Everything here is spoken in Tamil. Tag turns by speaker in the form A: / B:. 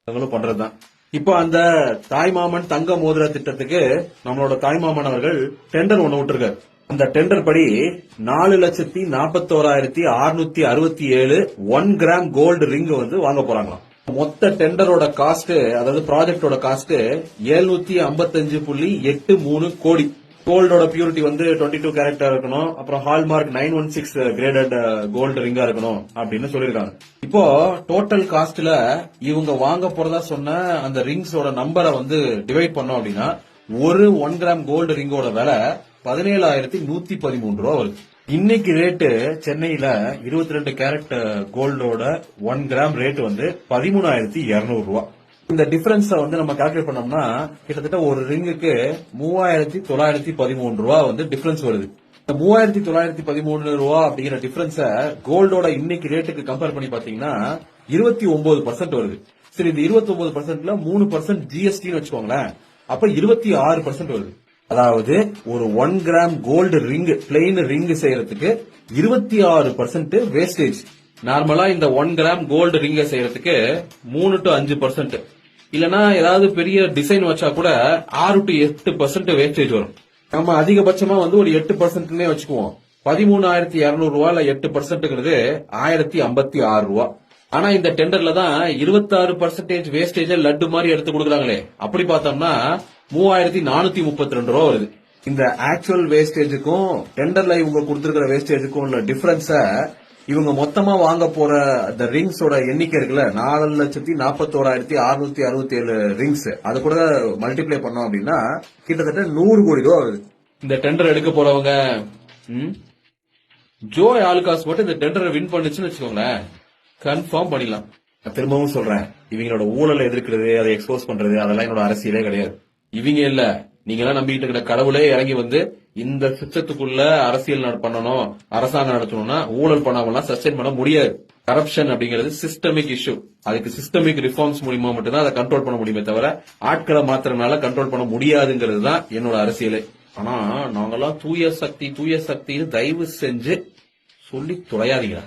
A: பண்றதுதான். இப்போ அந்த தாய்மாமன் தங்க மோதிர திட்டத்துக்கு நம்மளோட தாய்மாமன் அவர்கள் டெண்டர் ஒண்ணு விட்டுருக்காரு. அந்த டெண்டர் படி 4,41,667 1 கிராம் கோல்டு ரிங் வந்து வாங்க போறாங்களாம். மொத்த டெண்டரோட காஸ்ட், அதாவது ப்ராஜெக்டோட காஸ்ட் 755.83 கோடி. கோல்டோட பியூரிட்டி வந்து 22 கேரக்டா இருக்கணும், அப்புறம் ஹால்மார்க் 916 கிரேடட் கோல்டு ரிங்கா இருக்கணும் அப்படின்னு சொல்லிருக்காங்க. இப்போ டோட்டல் காஸ்ட்ல இவங்க வாங்க போறதா சொன்ன அந்த ரிங்ஸோட நம்பரை வந்து டிவைட் பண்ணோம் அப்படின்னா ஒரு 1 கிராம் கோல்டு ரிங்கோட விலை 17,113 ரூபா வருது. இன்னைக்கு ரேட்டு சென்னையில 22 கேரட் கோல்டோட 1 கிராம் ரேட் வந்து 13,200 ரூபா. இந்த டிஃபரன்ஸ் வந்து நம்ம கால்குலேட் பண்ணோம்னா கிட்டத்தட்ட ஒரு ரிங்குக்கு 3,913 ரூபா வந்து டிஃபரன்ஸ் வருது. இந்த 3,913 ரூபா அப்படிங்கிற டிஃபரன்ஸ கோல்டோட இன்னைக்கு ரேட்டுக்கு கம்பேர் பண்ணி பாத்தீங்கன்னா 29% வருது. சரி, இந்த 29%ல 3% ஜிஎஸ்டின்னு வச்சுக்கோங்களேன், அப்ப 26% வருது. அதாவது ஒரு 1 gram gold ring, plain ring செய்யறதுக்கு 26% வேஸ்டேஜ். நார்மலா இந்த 1 கிராம் கோல்டு ரிங்க செய்யறதுக்கு 3 to 5%, இல்லனா ஏதாவது பெரிய டிசைன் வச்சா கூட 6 to 8% வேஸ்டேஜ் வரும். நம்ம அதிகபட்சமா வந்து ஒரு 8% வச்சுக்குவோம். 13,200 ரூபாயில 8%ங்கிறது 1,056 ரூபா. ஆனா இந்த டெண்டர்ல தான் 26% வேஸ்டேஜ் லட்டு மாதிரி எடுத்து கொடுக்குறாங்களே, அப்படி பார்த்தோம்னா 3,432 ரூபா வருது. இந்த ஆக்சுவல் வேஸ்டேஜுக்கும் டெண்டர்ல இவங்க கொடுத்திருக்கிற வேஸ்டேஜுக்கும் உள்ள டிஃபரன்ஸ இவங்க மொத்தமா வாங்க போற இந்த ரிங்ஸோட எண்ணிக்கை இருக்குல்ல, 4,41,667 ரிங்ஸ், அது கூட மல்டிப்ளை பண்ணோம் அப்படின்னா கிட்டத்தட்ட 100 கோடி ரூபா வருது. இந்த டெண்டர் எடுக்க போறவங்க ஜோய் ஆலுகாஸ் மட்டும் இந்த டெண்டரை வின் பண்ணுச்சுன்னு வச்சுக்கோங்களேன், கன்ஃபார்ம் பண்ணிடலாம். திரும்பவும் சொல்றேன், இவங்களோட ஊழலை எதிர்க்கிறது, அதை எக்ஸ்போஸ் பண்றது, அதெல்லாம் என்னோட அரசியலே கிடையாது. இவங்க இல்ல, நீங்க எல்லாம் நம்பிட்டு இருக்கிற கடவுளே இறங்கி வந்து இந்த சிஸ்டத்துக்குள்ள அரசியல் பண்ணணும், அரசாங்கம் நடத்தணும்னா ஊழல் பண்ணாமலாம் சஸ்டெயின் பண்ண முடியாது. கரப்ஷன் அப்படிங்கிறது சிஸ்டமிக் இஷ்யூ. அதுக்கு சிஸ்டமிக் ரிஃபார்ம்ஸ் மூலமா மட்டும்தான் அதை கண்ட்ரோல் பண்ண முடியுமே தவிர ஆட்களை மாத்திரனால கண்ட்ரோல் பண்ண முடியாதுங்கிறது தான் என்னோட அரசியலே. ஆனா நாங்கெல்லாம் தூய சக்தின்னு தயவு செஞ்சு சொல்லி துளையாதீங்க.